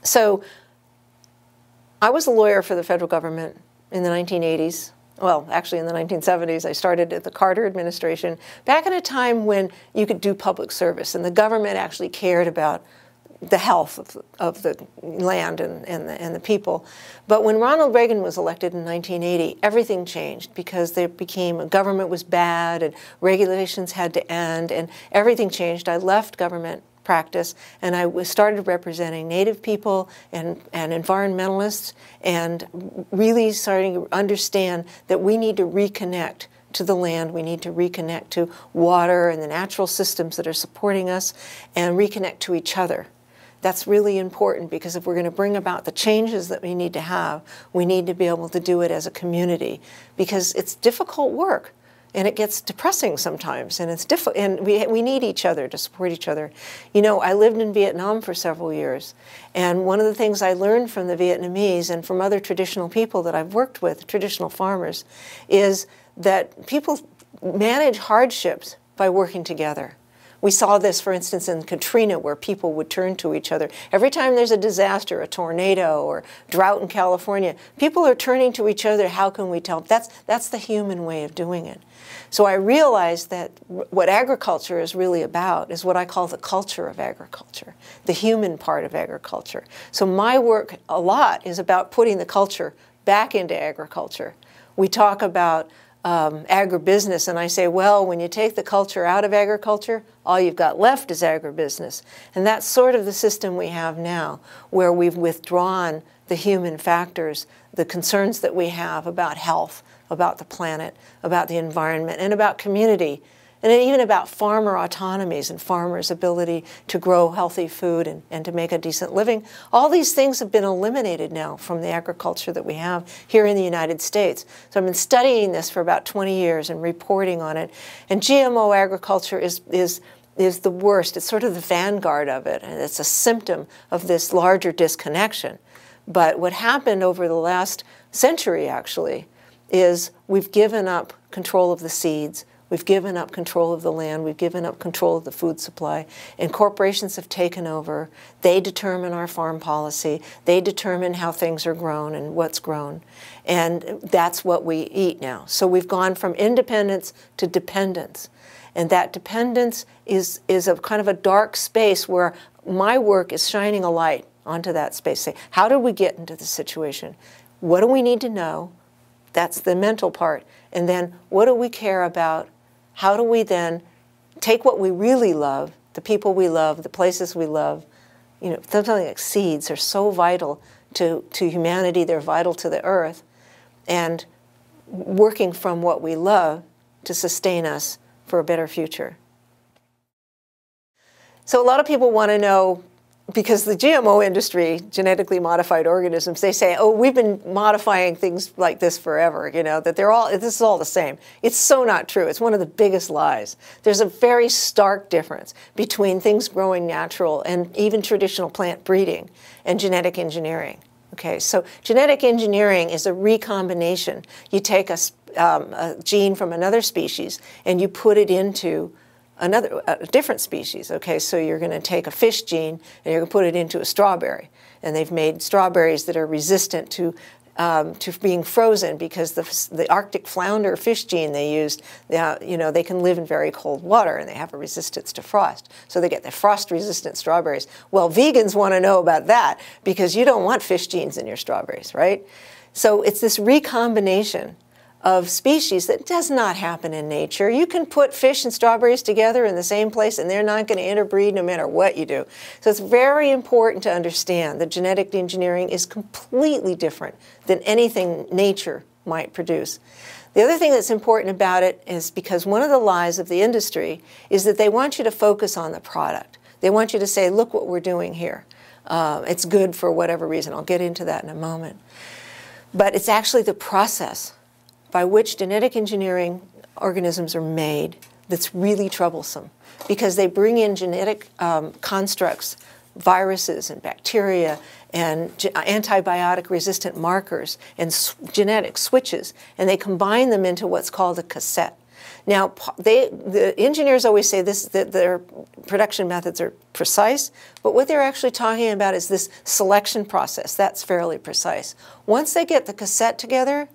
So I was a lawyer for the federal government in the 1980s. Well, actually in the 1970s, I started at the Carter administration, back at a time when you could do public service and the government actually cared about the health of the land and the people. But when Ronald Reagan was elected in 1980, everything changed because there became, government was bad and regulations had to end and everything changed. I left government practice and I started representing Native people and environmentalists and really starting to understand that we need to reconnect to the land, we need to reconnect to water and the natural systems that are supporting us and reconnect to each other. That's really important because if we're going to bring about the changes that we need to have, we need to be able to do it as a community because it's difficult work and it gets depressing sometimes and it's and we need each other to support each other. You know, I lived in Vietnam for several years and one of the things I learned from the Vietnamese and from other traditional people that I've worked with, traditional farmers, is that people manage hardships by working together. We saw this, for instance, in Katrina, where people would turn to each other. Every time there's a disaster, a tornado or drought in California, people are turning to each other. How can we help? That's the human way of doing it. So I realized that what agriculture is really about is what I call the culture of agriculture, the human part of agriculture. So my work a lot is about putting the culture back into agriculture. We talk about agribusiness, and I say, well, when you take the culture out of agriculture, all you've got left is agribusiness. And that's sort of the system we have now, where we've withdrawn the human factors, the concerns that we have about health, about the planet, about the environment, and about community, and even about farmer autonomies and farmers' ability to grow healthy food and to make a decent living. All these things have been eliminated now from the agriculture that we have here in the United States. So I've been studying this for about 20 years and reporting on it. And GMO agriculture is the worst. It's sort of the vanguard of it, and it's a symptom of this larger disconnection. But what happened over the last century, actually, is we've given up control of the seeds. We've given up control of the land. We've given up control of the food supply. And corporations have taken over. They determine our farm policy. They determine how things are grown and what's grown. And that's what we eat now. So we've gone from independence to dependence. And that dependence is a kind of a dark space where my work is shining a light onto that space. Say, how did we get into this situation? What do we need to know? That's the mental part. And then what do we care about? How do we then take what we really love, the people we love, the places we love? You know, something like seeds are so vital to humanity. They're vital to the earth. And working from what we love to sustain us for a better future. So a lot of people want to know, because the GMO industry, genetically modified organisms, they say, oh, we've been modifying things like this forever, you know, that this is all the same. It's so not true. It's one of the biggest lies. There's a very stark difference between things growing natural and even traditional plant breeding and genetic engineering. Okay, so genetic engineering is a recombination. You take a gene from another species and you put it into a different species. Okay, so you're going to take a fish gene and you're going to put it into a strawberry, and they've made strawberries that are resistant to being frozen because the Arctic flounder fish gene they used, you know, they can live in very cold water and they have a resistance to frost, so they get the frost-resistant strawberries. Well, vegans want to know about that because you don't want fish genes in your strawberries, right? So it's this recombination of species that does not happen in nature. You can put fish and strawberries together in the same place and they're not going to interbreed no matter what you do. So it's very important to understand that genetic engineering is completely different than anything nature might produce. The other thing that's important about it is because one of the lies of the industry is that they want you to focus on the product. They want you to say, look what we're doing here. It's good for whatever reason. I'll get into that in a moment. But it's actually the process by which genetic engineering organisms are made that's really troublesome, because they bring in genetic constructs, viruses and bacteria and antibiotic-resistant markers and genetic switches, and they combine them into what's called a cassette. Now, the engineers always say this, that their production methods are precise, but what they're actually talking about is this selection process. That's fairly precise. Once they get the cassette together,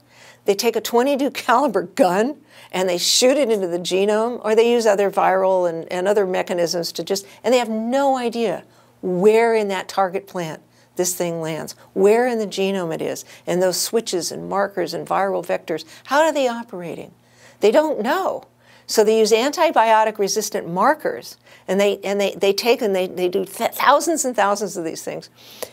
they take a .22 caliber gun and they shoot it into the genome, or they use other viral and other mechanisms to just, and they have no idea where in that target plant this thing lands, where in the genome it is, and those switches and markers and viral vectors, how are they operating? They don't know. So they use antibiotic-resistant markers, and they do thousands and thousands of these things,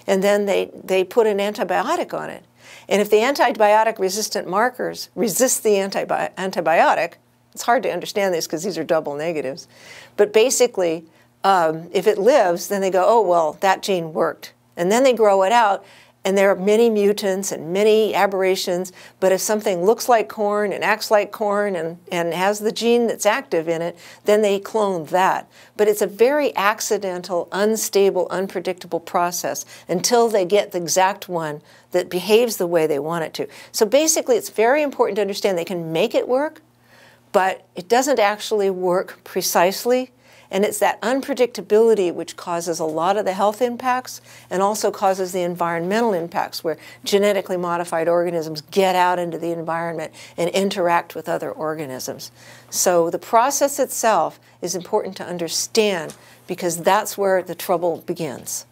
and then they put an antibiotic on it. And if the antibiotic-resistant markers resist the antibiotic, it's hard to understand this because these are double negatives, but basically, if it lives, then they go, oh, well, that gene worked. And then they grow it out, and there are many mutants and many aberrations, but if something looks like corn and acts like corn and has the gene that's active in it, then they clone that. But it's a very accidental, unstable, unpredictable process until they get the exact one that behaves the way they want it to. So basically, it's very important to understand they can make it work, but it doesn't actually work precisely. And it's that unpredictability which causes a lot of the health impacts and also causes the environmental impacts where genetically modified organisms get out into the environment and interact with other organisms. So the process itself is important to understand because that's where the trouble begins.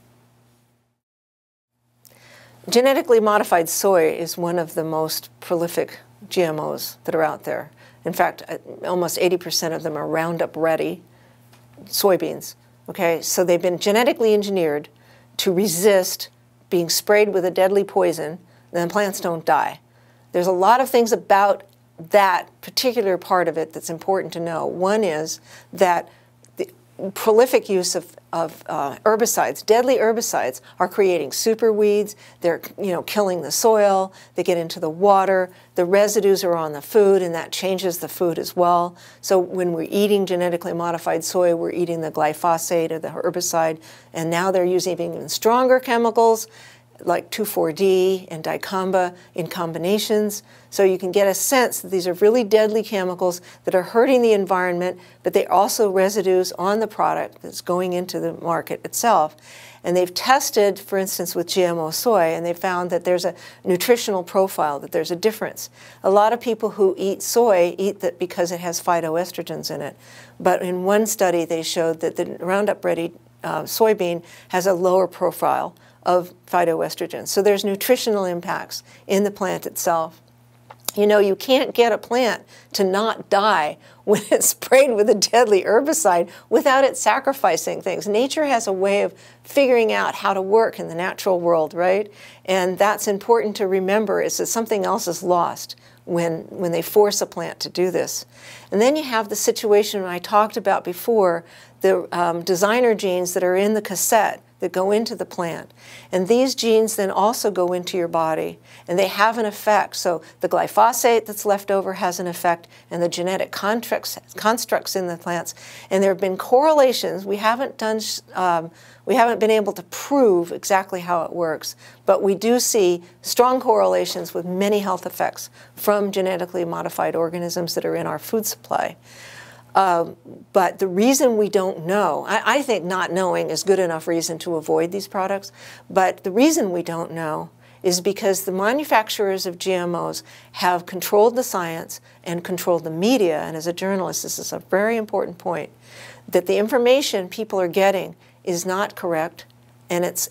Genetically modified soy is one of the most prolific GMOs that are out there. In fact, almost 80% of them are Roundup ready soybeans, okay? So they've been genetically engineered to resist being sprayed with a deadly poison, and then plants don't die. There's a lot of things about that particular part of it that's important to know. One is that the prolific use of herbicides, deadly herbicides, are creating super weeds. They're killing the soil. They get into the water. The residues are on the food, and that changes the food as well. So when we're eating genetically modified soy, we're eating the glyphosate or the herbicide, and now they're using even stronger chemicals like 2,4-D and dicamba in combinations. So you can get a sense that these are really deadly chemicals that are hurting the environment, but they're also residues on the product that's going into the market itself. And they've tested, for instance, with GMO soy, and they found that there's a nutritional profile, that there's a difference. A lot of people who eat soy eat that because it has phytoestrogens in it. But in one study, they showed that the Roundup Ready soybean has a lower profile of phytoestrogens. So there's nutritional impacts in the plant itself. You know, you can't get a plant to not die when it's sprayed with a deadly herbicide without it sacrificing things. Nature has a way of figuring out how to work in the natural world, right? And that's important to remember, is that something else is lost when they force a plant to do this. And then you have the situation I talked about before, the designer genes that are in the cassette that go into the plant. And these genes then also go into your body, and they have an effect. So the glyphosate that's left over has an effect, and the genetic constructs in the plants. And there have been correlations. We haven't been able to prove exactly how it works, but we do see strong correlations with many health effects from genetically modified organisms that are in our food supply. But the reason we don't know, I think not knowing is good enough reason to avoid these products, but the reason we don't know is because the manufacturers of GMOs have controlled the science and controlled the media, and as a journalist, this is a very important point, that the information people are getting is not correct, and it's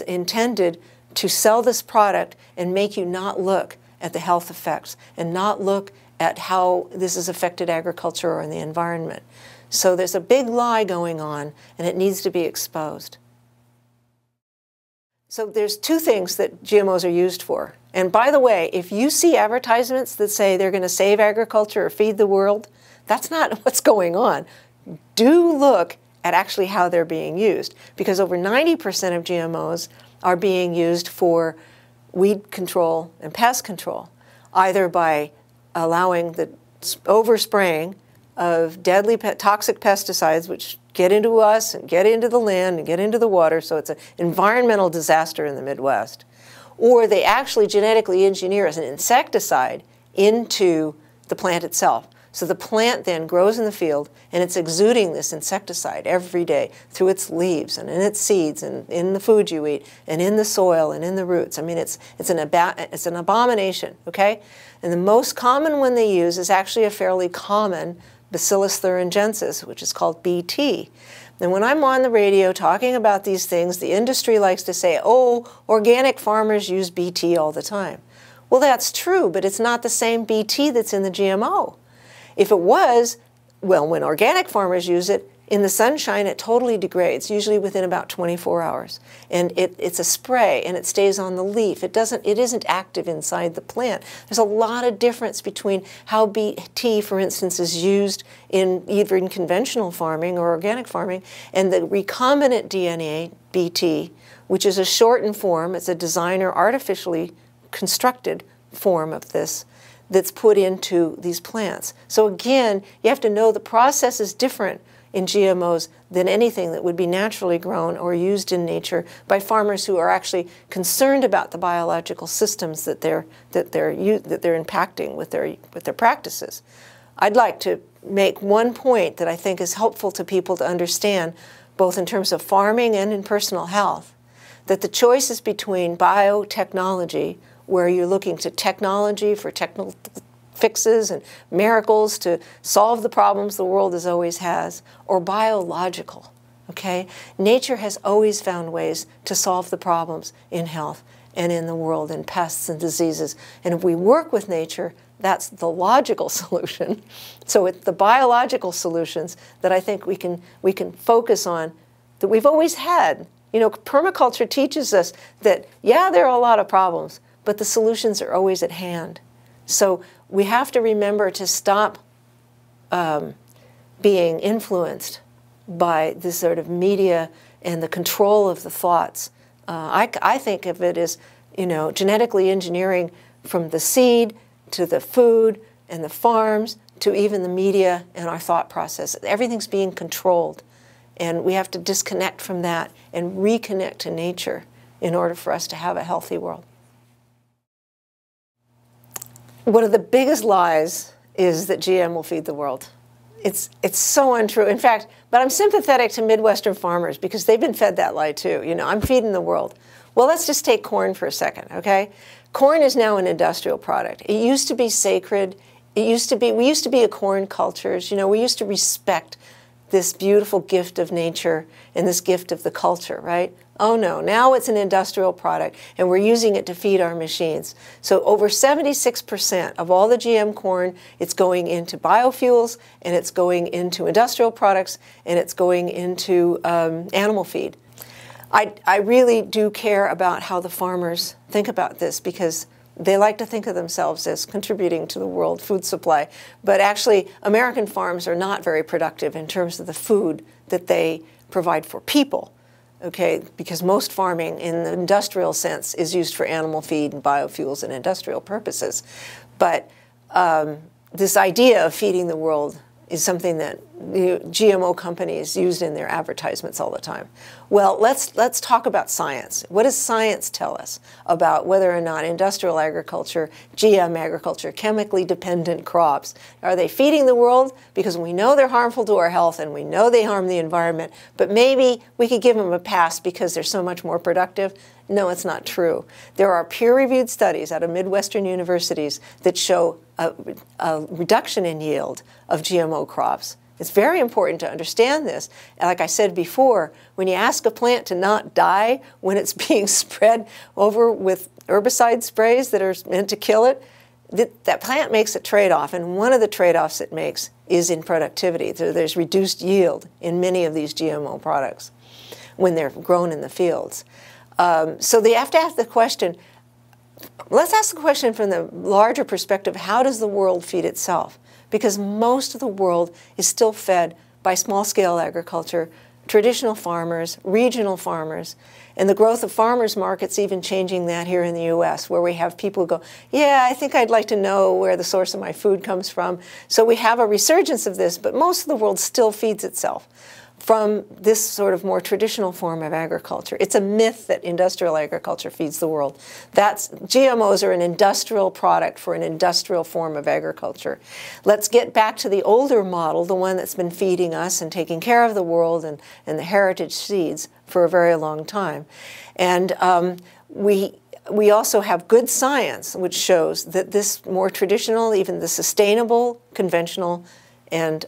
intended to sell this product and make you not look at the health effects and not look at how this has affected agriculture or in the environment. So there's a big lie going on, and it needs to be exposed. So there's two things that GMOs are used for. And by the way, if you see advertisements that say they're going to save agriculture or feed the world, that's not what's going on. Do look at actually how they're being used, because over 90% of GMOs are being used for weed control and pest control, either by allowing the overspraying of deadly toxic pesticides, which get into us and get into the land and get into the water, so it's an environmental disaster in the Midwest. Or they actually genetically engineer as an insecticide into the plant itself. So the plant then grows in the field, and it's exuding this insecticide every day through its leaves and in its seeds and in the food you eat and in the soil and in the roots. I mean, it's an abomination, okay? And the most common one they use is actually a fairly common Bacillus Thuringiensis, which is called BT. And when I'm on the radio talking about these things, the industry likes to say, oh, organic farmers use BT all the time. Well, that's true, but it's not the same BT that's in the GMO. If it was, well, when organic farmers use it, in the sunshine it totally degrades, usually within about 24 hours. And it's a spray, and it stays on the leaf. It isn't active inside the plant. There's a lot of difference between how BT, for instance, is used in either in conventional farming or organic farming, and the recombinant DNA, BT, which is a shortened form. It's a designer artificially constructed form of this that's put into these plants. So again, you have to know the process is different in GMOs than anything that would be naturally grown or used in nature by farmers who are actually concerned about the biological systems that they're impacting with their practices. I'd like to make one point that I think is helpful to people to understand, both in terms of farming and in personal health, that the choice is between biotechnology, where you're looking to technology for technical fixes and miracles to solve the problems the world has always has, or biological, okay? Nature has always found ways to solve the problems in health and in the world, in pests and diseases. And if we work with nature, that's the logical solution. So it's the biological solutions that I think we can focus on, that we've always had. You know, permaculture teaches us that, yeah, there are a lot of problems, but the solutions are always at hand. So we have to remember to stop being influenced by this sort of media and the control of the thoughts. I think of it as, you know, genetically engineering from the seed to the food and the farms to even the media and our thought process. Everything's being controlled, and we have to disconnect from that and reconnect to nature in order for us to have a healthy world. One of the biggest lies is that GM will feed the world. It's so untrue. In fact, but I'm sympathetic to Midwestern farmers because they've been fed that lie too. You know, I'm feeding the world. Well, let's just take corn for a second, okay? Corn is now an industrial product. It used to be sacred. We used to be a corn cultures. You know, we used to respect this beautiful gift of nature and this gift of the culture, right? Oh no, now it's an industrial product and we're using it to feed our machines. So over 76% of all the GM corn, it's going into biofuels, and it's going into industrial products, and it's going into animal feed. I really do care about how the farmers think about this, because they like to think of themselves as contributing to the world food supply. But actually, American farms are not very productive in terms of the food that they provide for people. Okay, because most farming in the industrial sense is used for animal feed and biofuels and industrial purposes. But this idea of feeding the world is something that GMO companies use in their advertisements all the time. Well, let's talk about science. What does science tell us about whether or not industrial agriculture, GM agriculture, chemically dependent crops, are they feeding the world? Because we know they're harmful to our health and we know they harm the environment, but maybe we could give them a pass because they're so much more productive. No, it's not true. There are peer-reviewed studies out of Midwestern universities that show a reduction in yield of GMO crops. It's very important to understand this. And like I said before, when you ask a plant to not die when it's being spread over with herbicide sprays that are meant to kill it, that plant makes a trade-off, and one of the trade-offs it makes is in productivity. So there's reduced yield in many of these GMO products when they're grown in the fields. So they have to ask the question, let's ask the question from the larger perspective, how does the world feed itself? Because most of the world is still fed by small-scale agriculture, traditional farmers, regional farmers, and the growth of farmers markets even changing that here in the U.S., where we have people who go, yeah, I think I'd like to know where the source of my food comes from. So we have a resurgence of this, but most of the world still feeds itself. from this sort of more traditional form of agriculture. It's a myth that industrial agriculture feeds the world. GMOs are an industrial product for an industrial form of agriculture. Let's get back to the older model, the one that's been feeding us and taking care of the world and the heritage seeds for a very long time. And we also have good science which shows that this more traditional, even the sustainable, conventional, and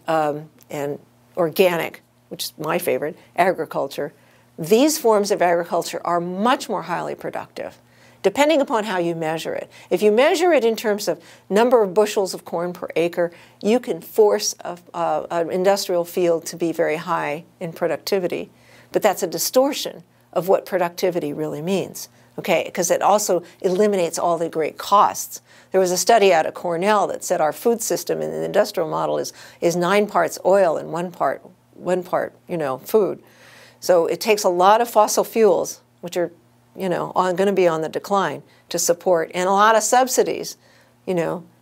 organic, which is my favorite, agriculture, these forms of agriculture are much more highly productive, depending upon how you measure it. If you measure it in terms of number of bushels of corn per acre, you can force an industrial field to be very high in productivity. But that's a distortion of what productivity really means, okay? Because it also eliminates all the great costs. There was a study out of Cornell that said our food system in the industrial model is 9 parts oil and one part, food. So it takes a lot of fossil fuels, which are, going to be on the decline, to support, and a lot of subsidies,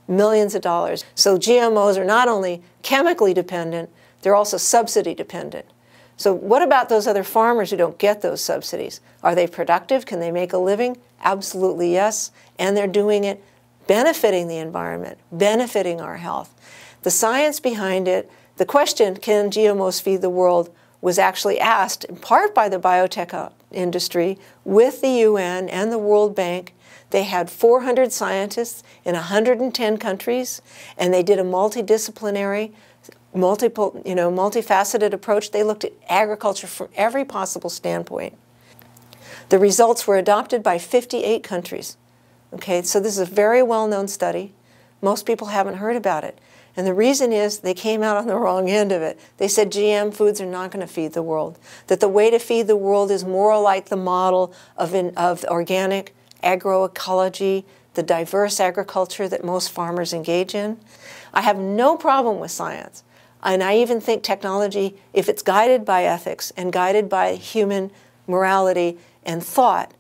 millions of dollars. So GMOs are not only chemically dependent, they're also subsidy dependent. So what about those other farmers who don't get those subsidies? Are they productive? Can they make a living? Absolutely yes. And they're doing it benefiting the environment, benefiting our health. The science behind it, the question, can GMOs feed the world, was actually asked in part by the biotech industry with the UN and the World Bank. They had 400 scientists in 110 countries, and they did a multidisciplinary, multifaceted approach. They looked at agriculture from every possible standpoint. The results were adopted by 58 countries. Okay, so this is a very well-known study. Most people haven't heard about it. And the reason is they came out on the wrong end of it. They said GM foods are not going to feed the world, that the way to feed the world is more like the model of organic agroecology, the diverse agriculture that most farmers engage in. I have no problem with science. And I even think technology, if it's guided by ethics and guided by human morality and thought,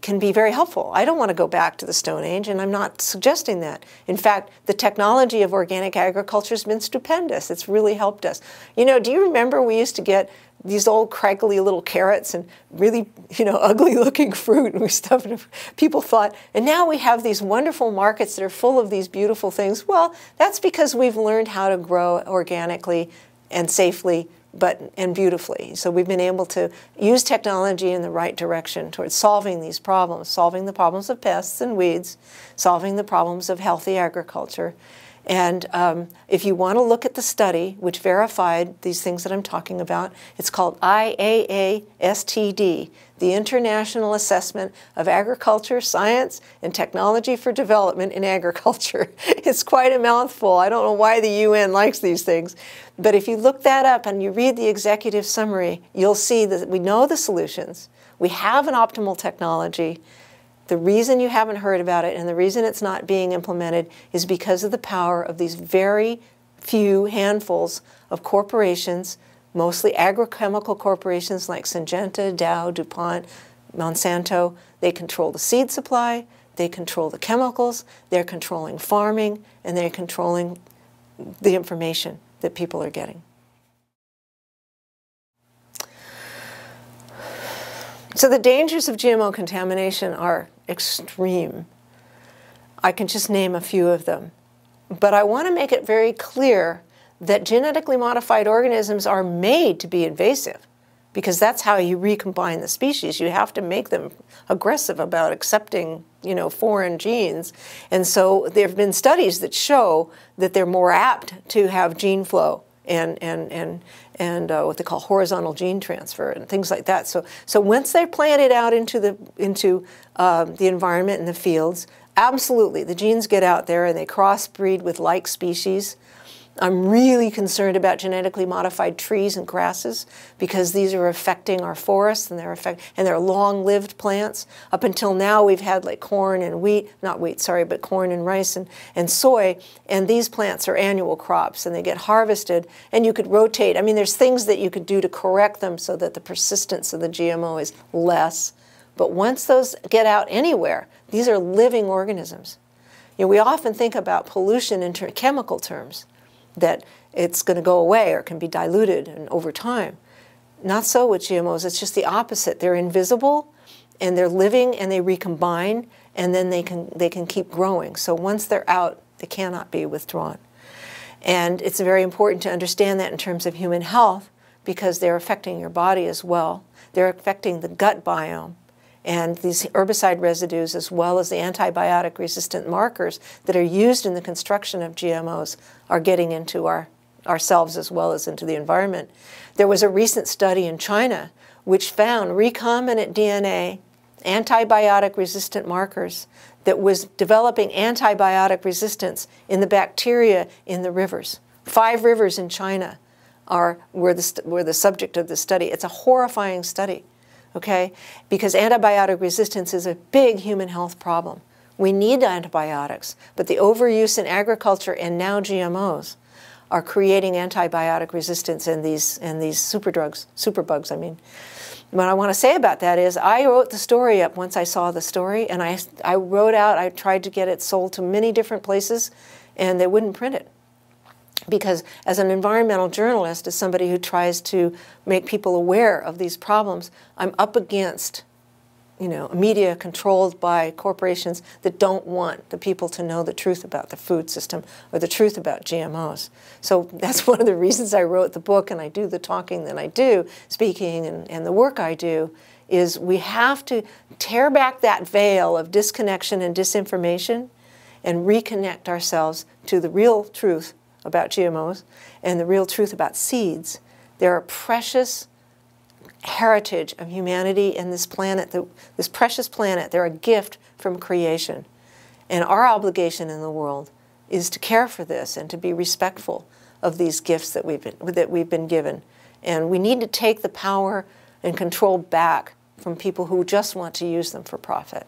can be very helpful. I don't want to go back to the Stone Age, and I'm not suggesting that. In fact, the technology of organic agriculture has been stupendous. It's really helped us. Do you remember we used to get these old craggly little carrots and really, ugly looking fruit and stuff, and people thought, and now we have these wonderful markets that are full of these beautiful things. Well, that's because we've learned how to grow organically and safely and beautifully. So we've been able to use technology in the right direction towards solving these problems, solving the problems of pests and weeds, solving the problems of healthy agriculture. And if you want to look at the study which verified these things that I'm talking about, it's called IAASTD, the International Assessment of Agriculture, Science, and Technology for Development in Agriculture. It's quite a mouthful. I don't know why the UN likes these things. But if you look that up and you read the executive summary, you'll see that we know the solutions. We have an optimal technology. The reason you haven't heard about it and the reason it's not being implemented is because of the power of these very few handfuls of corporations, mostly agrochemical corporations like Syngenta, Dow, DuPont, Monsanto. They control the seed supply, they control the chemicals, they're controlling farming, and they're controlling the information that people are getting. So the dangers of GMO contamination are extreme. I can just name a few of them. But I want to make it very clear that genetically modified organisms are made to be invasive, because that's how you recombine the species. You have to make them aggressive about accepting, foreign genes. And so there have been studies that show that they're more apt to have gene flow and what they call horizontal gene transfer and things like that. So once they're planted out into the environment in the fields, absolutely, the genes get out there and they crossbreed with like species. I'm really concerned about genetically modified trees and grasses because these are affecting our forests and they're long-lived plants. Up until now, we've had like corn and wheat, not wheat, sorry, but corn and rice and soy, and these plants are annual crops and they get harvested and you could rotate. I mean, there's things that you could do to correct them so that the persistence of the GMO is less. But once those get out anywhere, these are living organisms. We often think about pollution in chemical terms. That it's going to go away or can be diluted and over time. Not so with GMOs. It's just the opposite. They're invisible, and they're living, and they recombine, and then they can keep growing. So once they're out, they cannot be withdrawn. And it's very important to understand that in terms of human health, because they're affecting your body as well. They're affecting the gut biome. And these herbicide residues, as well as the antibiotic-resistant markers that are used in the construction of GMOs, are getting into ourselves as well as into the environment. There was a recent study in China which found recombinant DNA, antibiotic-resistant markers, that was developing antibiotic resistance in the bacteria in the rivers. 5 rivers in China were the subject of the study. It's a horrifying study, okay? Because antibiotic resistance is a big human health problem. We need antibiotics, but the overuse in agriculture and now GMOs are creating antibiotic resistance in these superbugs, I mean. What I want to say about that is I wrote the story up once I saw the story, and I tried to get it sold to many different places, and they wouldn't print it. Because as an environmental journalist, as somebody who tries to make people aware of these problems, I'm up against, you know, media controlled by corporations that don't want the people to know the truth about the food system or the truth about GMOs. So that's one of the reasons I wrote the book and I do the talking that I do, speaking and the work I do, is we have to tear back that veil of disconnection and disinformation and reconnect ourselves to the real truth about GMOs and the real truth about seeds. They're a precious heritage of humanity and this planet, this precious planet. They're a gift from creation. And our obligation in the world is to care for this and to be respectful of these gifts that we've been given. And we need to take the power and control back from people who just want to use them for profit.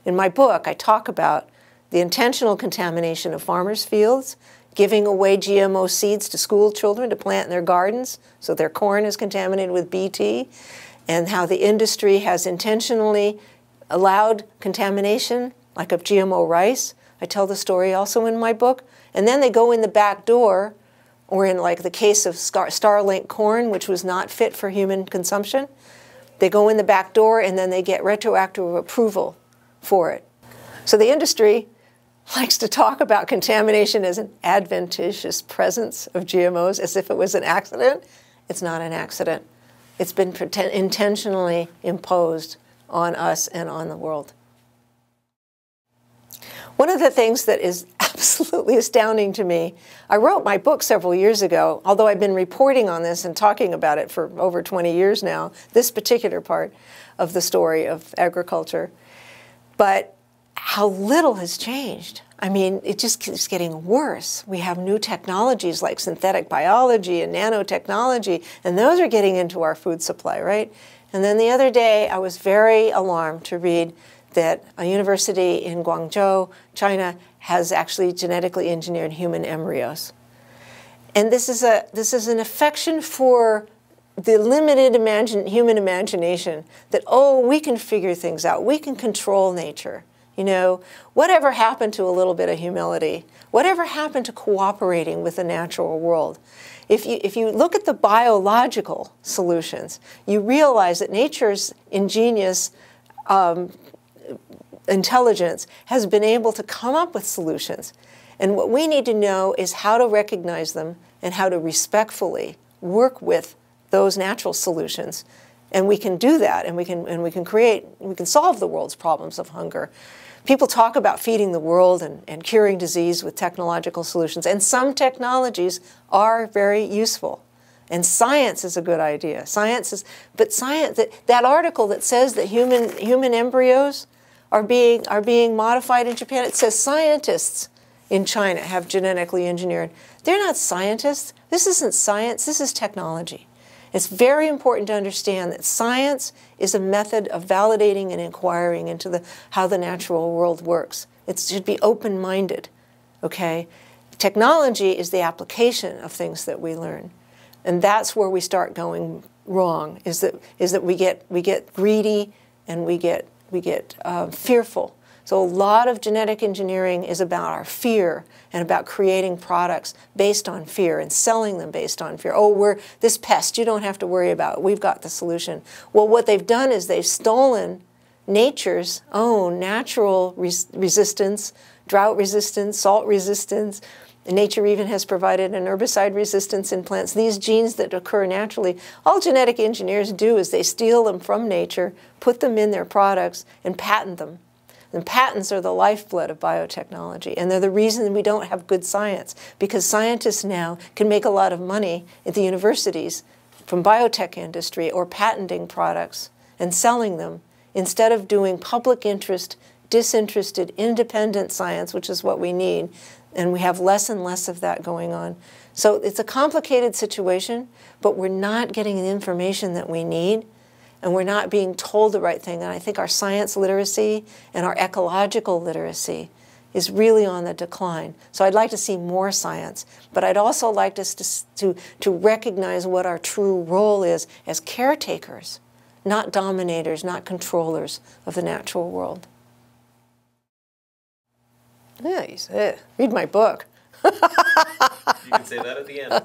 In my book, I talk about the intentional contamination of farmers' fields, giving away GMO seeds to school children to plant in their gardens, so their corn is contaminated with Bt, and how the industry has intentionally allowed contamination, like of GMO rice. I tell the story also in my book. And then they go in the back door, or in like the case of Starlink corn, which was not fit for human consumption. They go in the back door and then they get retroactive approval for it. So the industry likes to talk about contamination as an adventitious presence of GMOs, as if it was an accident. It's not an accident. It's been intentionally imposed on us and on the world. One of the things that is absolutely astounding to me, I wrote my book several years ago, although I've been reporting on this and talking about it for over 20 years now, this particular part of the story of agriculture. But how little has changed. I mean, it just keeps getting worse. We have new technologies like synthetic biology and nanotechnology, and those are getting into our food supply, right? And then the other day, I was very alarmed to read that a university in Guangzhou, China, has actually genetically engineered human embryos. And this is an affection for the limited human imagination that, oh, we can figure things out. We can control nature. You know, whatever happened to a little bit of humility? Whatever happened to cooperating with the natural world? If you look at the biological solutions, you realize that nature's ingenious intelligence has been able to come up with solutions. And what we need to know is how to recognize them and how to respectfully work with those natural solutions. And we can do that, and we can solve the world's problems of hunger. People talk about feeding the world and curing disease with technological solutions, and some technologies are very useful. And science is a good idea. But science, that article that says that human embryos are being modified in Japan, it says scientists in China have genetically engineered. They're not scientists. This isn't science. This is technology. It's very important to understand that science is a method of validating and inquiring into how the natural world works. It should be open-minded, okay? Technology is the application of things that we learn. And that's where we start going wrong, is that we get greedy and we get fearful, So a lot of genetic engineering is about our fear and about creating products based on fear and selling them based on fear. Oh, we're this pest, you don't have to worry about it. We've got the solution. Well, what they've done is they've stolen nature's own natural resistance, drought resistance, salt resistance. Nature even has provided an herbicide resistance in plants. These genes that occur naturally, all genetic engineers do is they steal them from nature, put them in their products, and patent them. And patents are the lifeblood of biotechnology, and they're the reason we don't have good science, because scientists now can make a lot of money at the universities from biotech industry or patenting products and selling them instead of doing public interest, disinterested, independent science, which is what we need, and we have less and less of that going on. So it's a complicated situation, but we're not getting the information that we need, and we're not being told the right thing. And I think our science literacy and our ecological literacy is really on the decline. So I'd like to see more science, but I'd also like us to recognize what our true role is as caretakers, not dominators, not controllers of the natural world. Yeah, you said, read my book. You can say that at the end.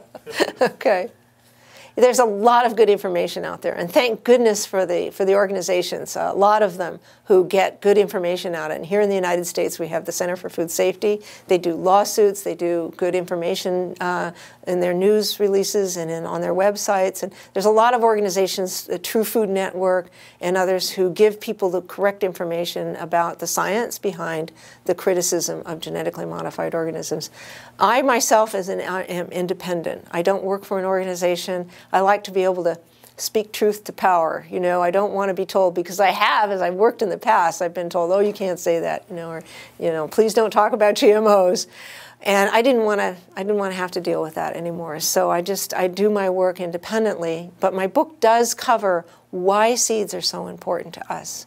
Okay. There's a lot of good information out there, and thank goodness for the organizations, a lot of them who get good information out. And here in the United States, we have the Center for Food Safety. They do lawsuits. They do good information in their news releases and on their websites. And there's a lot of organizations, the True Food Network and others, who give people the correct information about the science behind the criticism of genetically modified organisms. I myself am independent. I don't work for an organization. I like to be able to speak truth to power. You know, I don't want to be told, because I have, as I've worked in the past, I've been told, oh, you can't say that, you know, or, you know, please don't talk about GMOs. And I didn't want to have to deal with that anymore. So I do my work independently. But my book does cover why seeds are so important to us.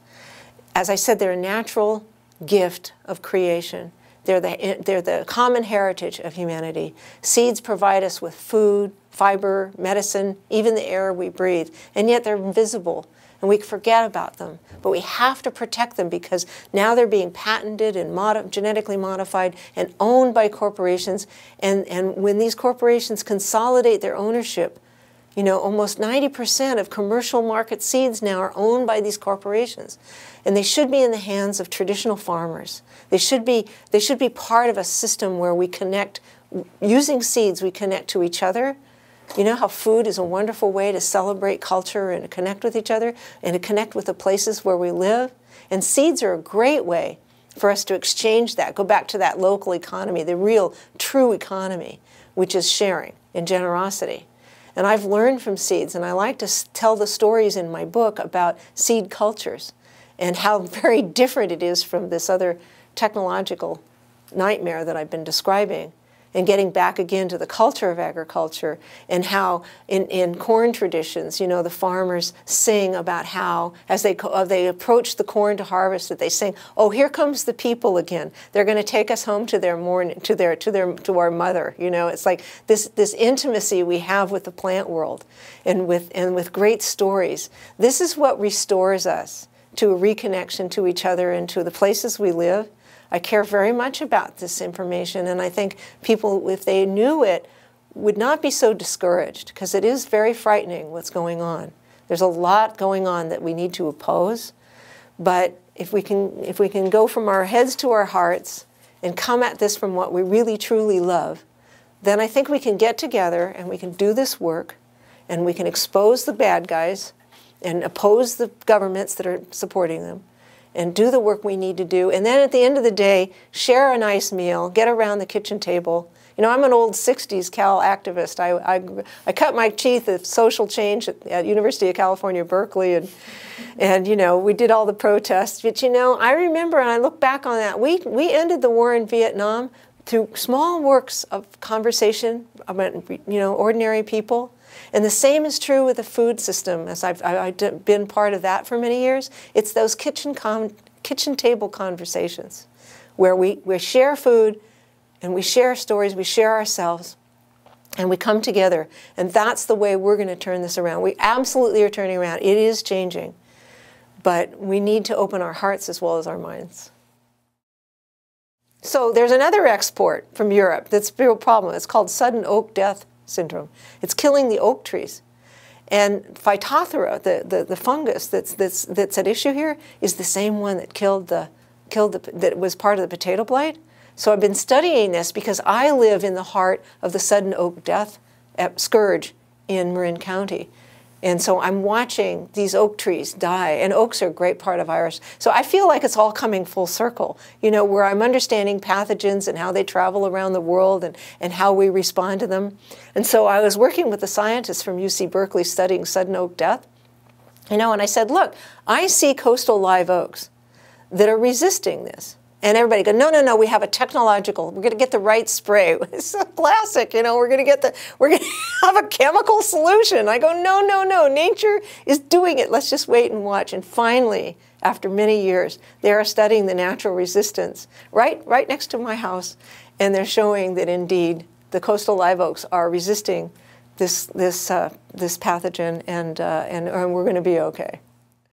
As I said, they're a natural gift of creation. They're the common heritage of humanity. Seeds provide us with food, fiber, medicine, even the air we breathe, and yet they're invisible, and we forget about them. But we have to protect them, because now they're being patented and genetically modified and owned by corporations, and when these corporations consolidate their ownership, you know, almost 90% of commercial market seeds now are owned by these corporations, and they should be in the hands of traditional farmers. They should be part of a system where we connect, using seeds, we connect to each other. You know how food is a wonderful way to celebrate culture and to connect with each other and to connect with the places where we live? And seeds are a great way for us to exchange that, go back to that local economy, the real, true economy, which is sharing and generosity. And I've learned from seeds, and I like to tell the stories in my book about seed cultures and how very different it is from this other technological nightmare that I've been describing, and getting back again to the culture of agriculture, and how in corn traditions, you know, the farmers sing about how, as they approach the corn to harvest it, they sing, "Oh, here comes the people again. They're going to take us home to their morning, to our mother." You know, it's like this intimacy we have with the plant world, and with great stories. This is what restores us to a reconnection to each other and to the places we live. I care very much about this information, and I think people, if they knew it, would not be so discouraged, because it is very frightening what's going on. There's a lot going on that we need to oppose, but if we can go from our heads to our hearts and come at this from what we really truly love, then I think we can get together and we can do this work, and we can expose the bad guys and oppose the governments that are supporting them, and do the work we need to do. And then at the end of the day, share a nice meal, get around the kitchen table. You know, I'm an old 60s Cal activist. I cut my teeth at social change at University of California, Berkeley, and you know, we did all the protests. But you know, I remember, and I look back on that, we ended the war in Vietnam through small works of conversation about, you know, ordinary people. And the same is true with the food system, as I've been part of that for many years. It's those kitchen table conversations where we share food and we share stories, we share ourselves, and we come together. And that's the way we're going to turn this around. We absolutely are turning around. It is changing. But we need to open our hearts as well as our minds. So there's another export from Europe that's a real problem. It's called sudden oak death syndrome. It's killing the oak trees. And Phytophthora, the fungus that's at issue here, is the same one that that was part of the potato blight. So I've been studying this because I live in the heart of the sudden oak death scourge in Marin County. And so I'm watching these oak trees die, and oaks are a great part of Irish. So I feel like it's all coming full circle, you know, where I'm understanding pathogens and how they travel around the world and how we respond to them. And so I was working with the scientists from UC Berkeley studying sudden oak death, you know, and I said, look, I see coastal live oaks that are resisting this. And everybody go, no, no, no, we have a technological, we're going to get the right spray. It's a classic, you know, we're going to have a chemical solution. I go, no, no, no, nature is doing it. Let's just wait and watch. And finally, after many years, they are studying the natural resistance right next to my house. And they're showing that indeed the coastal live oaks are resisting this pathogen, and we're going to be okay.